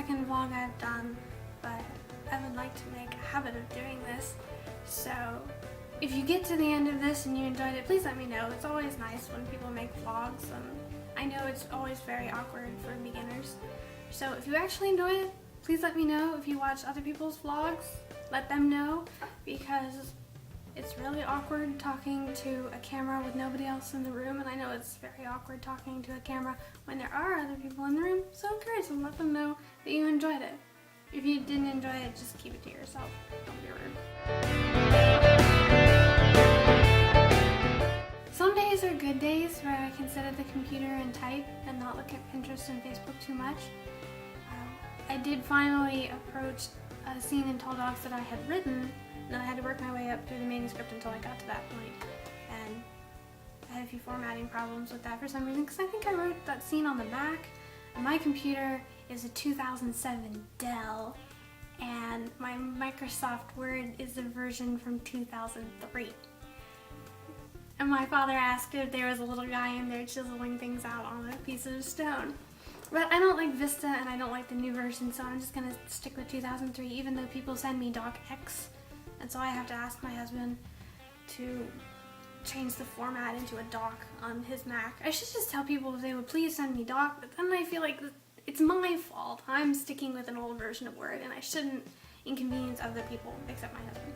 second vlog I've done, but I would like to make a habit of doing this. So if you get to the end of this and you enjoyed it, please let me know. It's always nice when people make vlogs, and I know it's always very awkward for beginners. So if you actually enjoy it, please let me know. If you watch other people's vlogs, let them know, because it's really awkward talking to a camera with nobody else in the room, and I know it's very awkward talking to a camera when there are other people in the room, so encourage them, let them know that you enjoyed it. If you didn't enjoy it, just keep it to yourself. Don't be rude. Some days are good days where I can sit at the computer and type and not look at Pinterest and Facebook too much. I did finally approach a scene in Tall Dogs that I had written, and I had to work my way up through the manuscript until I got to that point. And I had a few formatting problems with that for some reason, because I think I wrote that scene on the Mac, and my computer is a 2007 Dell, and my Microsoft Word is a version from 2003. And my father asked if there was a little guy in there chiseling things out on a piece of stone. But I don't like Vista and I don't like the new version, so I'm just gonna stick with 2003, even though people send me DocX. And so I have to ask my husband to change the format into a doc on his Mac. I should just tell people if they would please send me doc, but then I feel like it's my fault. I'm sticking with an old version of Word, and I shouldn't inconvenience other people except my husband.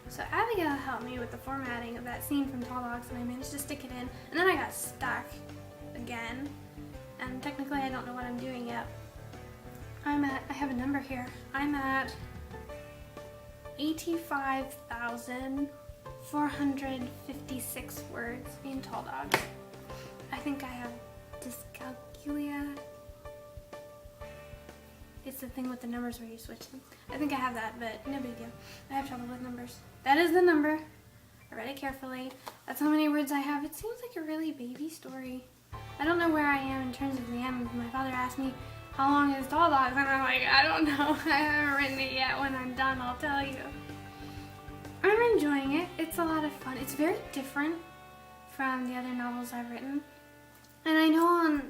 So Abigail helped me with the formatting of that scene from Tall Dogs, and I managed to stick it in, and then I got stuck again, and technically I don't know what I'm doing yet. I have a number here. I'm at 85,456 words in Tall Dogs. I think I have dyscalculia. It's the thing with the numbers where you switch them. I think I have that, but no big deal. I have trouble with numbers. That is the number. I read it carefully. That's how many words I have. It seems like a really baby story. I don't know where I am in terms of the end. My father asked me, how long is Tall Dogs? And I'm like, I don't know. I haven't written it yet. When I'm done, I'll tell you. I'm enjoying it. It's a lot of fun. It's very different from the other novels I've written. And I know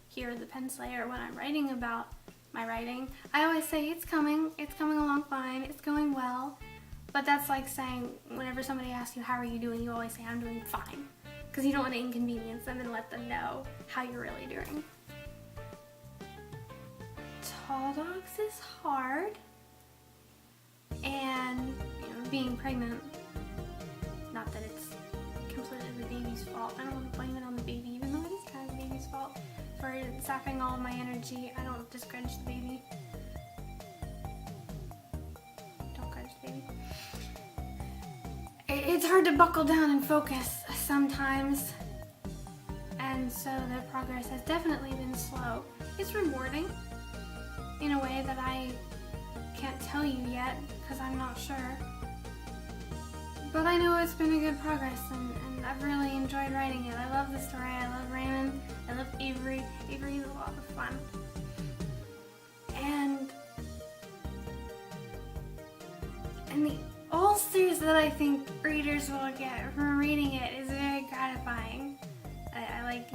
here at the Penslayer, when I'm writing about my writing, I always say it's coming along fine, it's going well. But that's like saying, whenever somebody asks you, how are you doing, you always say, I'm doing fine. Because you don't want to inconvenience them and let them know how you're really doing. Tall Dogs is hard, and being pregnant, not that it's completely the baby's fault. I don't want to blame it on the baby, even though it is kind of the baby's fault for sapping all of my energy. I don't discourage the baby. Don't grudge the baby. It's hard to buckle down and focus sometimes, and so the progress has definitely been slow. It's rewarding in a way that I can't tell you yet because I'm not sure. But I know it's been a good progress, and I've really enjoyed writing it. I love the story, I love Raymond, I love Avery. Avery's a lot of fun. And the ulcers that I think readers will get from reading it is very gratifying. I like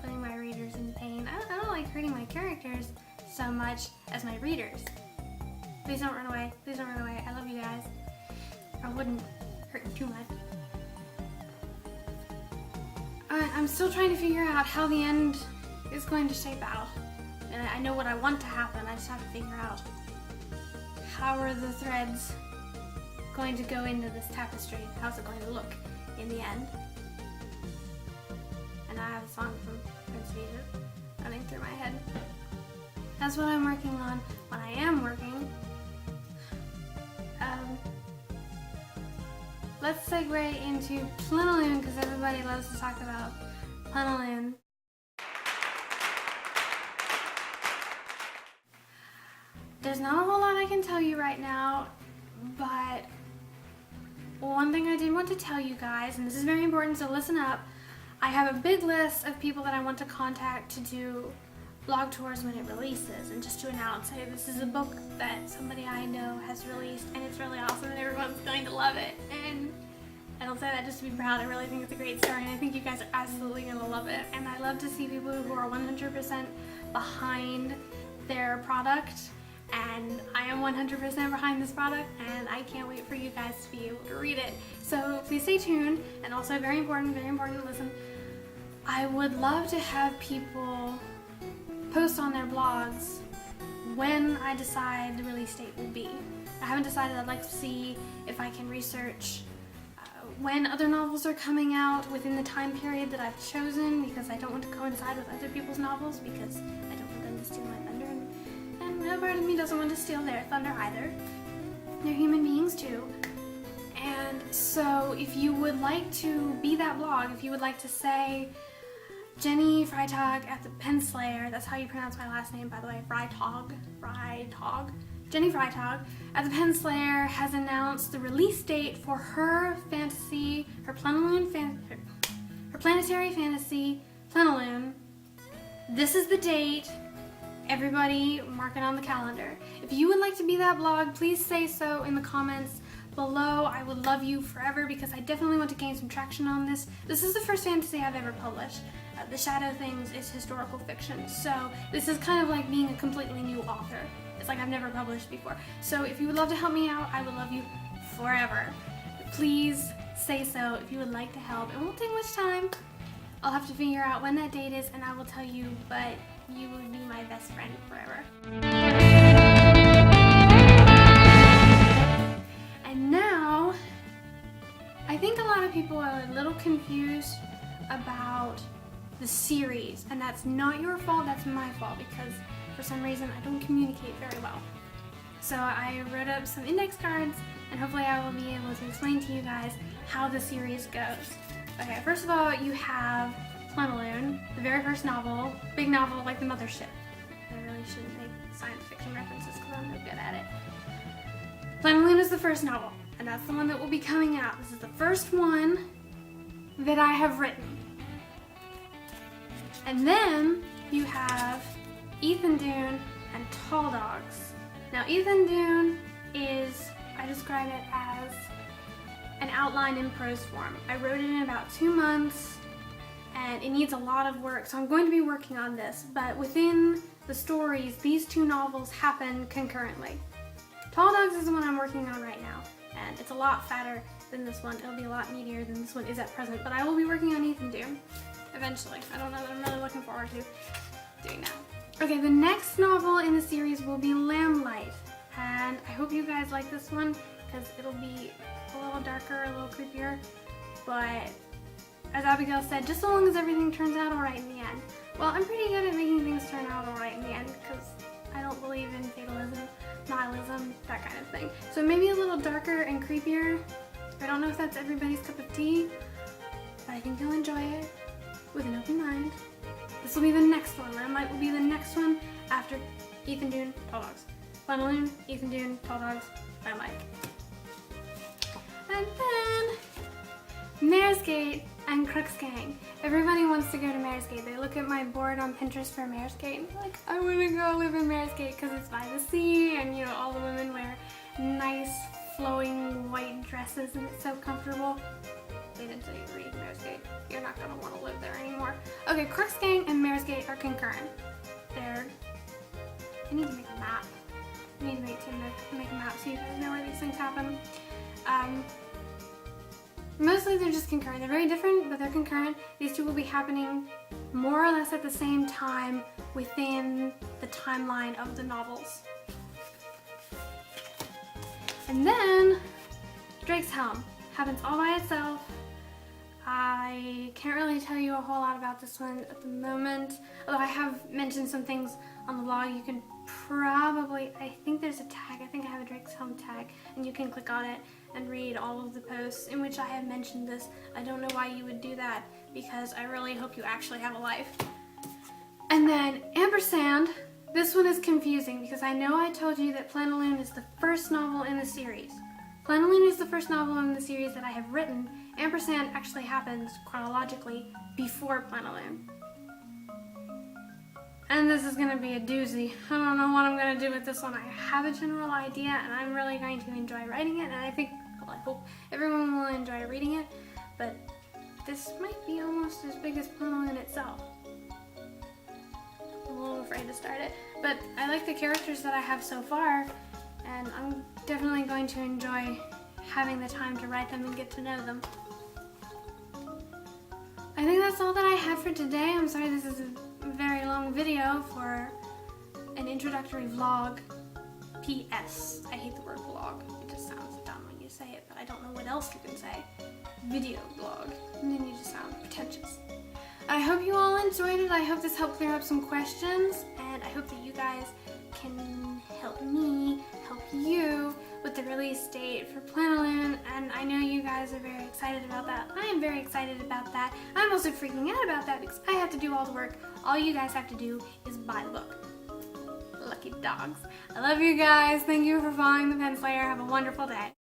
putting my readers in pain. I don't like hurting my characters so much as my readers. Please don't run away. Please don't run away. I love you guys. I wouldn't hurt you too much. I'm still trying to figure out how the end is going to shape out. And I know what I want to happen. I just have to figure out how are the threads going to go into this tapestry. How's it going to look in the end? And I have a song from Prince Egypt running through my head. That's what I'm working on when I am working. Let's segue into Plenilune, because everybody loves to talk about Plenilune. There's not a whole lot I can tell you right now, but one thing I did want to tell you guys, and this is very important, so listen up. I have a big list of people that I want to contact to do blog tours when it releases, and just to announce, hey, this is a book that somebody I know has released and it's really awesome and everyone's going to love it. And I don't say that just to be proud. I really think it's a great story, and I think you guys are absolutely going to love it. And I love to see people who are 100% behind their product, and I am 100% behind this product, and I can't wait for you guys to be able to read it. So please stay tuned, and also very important, listen. I would love to have people post on their blogs when I decide the release date will be. I haven't decided. I'd like to see if I can research when other novels are coming out within the time period that I've chosen, because I don't want to coincide with other people's novels, because I don't want them to steal my thunder, and no part of me doesn't want to steal their thunder either. They're human beings too. And so if you would like to be that blog, if you would like to say, Jenny Freitag at the PENSLAYER, that's how you pronounce my last name, by the way, Freitag. Jenny Freitag at the PENSLAYER has announced the release date for her fantasy, her planetary fantasy, Plenilune. This is the date. Everybody mark it on the calendar. If you would like to be that blog, please say so in the comments below. I would love you forever, because I definitely want to gain some traction on this. This is the first fantasy I've ever published. The Shadow Things is historical fiction, so this is kind of like being a completely new author. It's like I've never published before. So if you would love to help me out, I would love you forever. Please say so if you would like to help. It won't take much time. I'll have to figure out when that date is, and I will tell you, but you would be my best friend forever. And now, I think a lot of people are a little confused about the series, and that's not your fault, that's my fault, because for some reason I don't communicate very well. So I wrote up some index cards, and hopefully I will be able to explain to you guys how the series goes. Okay, first of all, you have Plenilune, the very first novel, big novel like the mothership. I really shouldn't make science fiction references because I'm no good at it. Plenilune is the first novel, and that's the one that will be coming out. This is the first one that I have written. And then you have Ethan Dune and Tall Dogs. Now Ethan Dune is, I describe it as an outline in prose form. I wrote it in about 2 months, and it needs a lot of work, so I'm going to be working on this. But within the stories, these 2 novels happen concurrently. Tall Dogs is the one I'm working on right now, and it's a lot fatter than this one. It'll be a lot meatier than this one is at present, but I will be working on Ethan Dune eventually. I don't know, that I'm really looking forward to doing that. Okay, the next novel in the series will be Lamplight, and I hope you guys like this one, because it'll be a little darker, a little creepier, but as Abigail said, just so long as everything turns out alright in the end. Well, I'm pretty good at making things turn out alright in the end, because I don't believe in fatalism, nihilism, that kind of thing. So maybe a little darker and creepier. I don't know if that's everybody's cup of tea, but I think you'll enjoy it with an open mind. This will be the next one. Lamplight will be the next one after Ethan Dune, Tall Dogs. Plenilune, Ethan Dune, Tall Dogs, Lamplight. And then Mare's Gate and Crooks Gang. Everybody wants to go to Mare's Gate. They look at my board on Pinterest for Mare's Gate and they're like, I want to go live in Mare's Gate because it's by the sea, and you know, all the women wear nice flowing white dresses and it's so comfortable. Wait until you read Mare's Gate. You're not going to want to live there anymore. Okay, Crooks Gang and Mare's Gate are concurrent. I need to make a map. I need to make a map so you guys know where these things happen. Mostly they're just concurrent. They're very different, but they're concurrent. These 2 will be happening more or less at the same time within the timeline of the novels. And then Drake's Helm happens all by itself. I can't really tell you a whole lot about this one at the moment, although I have mentioned some things on the blog. You can probably, I think there's a tag, I think I have a Drake's Helm tag, and you can click on it and read all of the posts in which I have mentioned this. I don't know why you would do that, because I really hope you actually have a life. And then Ampersand, this one is confusing because I know I told you that Plenilune is the first novel in the series. Plenilune is the first novel in the series that I have written. Ampersand actually happens chronologically before Plenilune. And this is going to be a doozy. I don't know what I'm going to do with this one. I have a general idea and I'm really going to enjoy writing it, and I think well, I hope everyone will enjoy reading it, but this might be almost as big as Plenilune itself. I'm a little afraid to start it, but I like the characters that I have so far, and I'm definitely going to enjoy having the time to write them and get to know them. I think that's all that I have for today. I'm sorry this is a very long video for an introductory vlog. P.S. I hate the word vlog. It just sounds dumb when you say it, but I don't know what else you can say. Video blog. And then you just sound pretentious. I hope you all enjoyed it. I hope this helped clear up some questions, and I hope that you guys can help me help you with the release date for Plenilune, and I know you guys are very excited about that. I am very excited about that. I'm also freaking out about that because I have to do all the work. All you guys have to do is buy the book. Lucky dogs. I love you guys. Thank you for following the Penslayer. Have a wonderful day.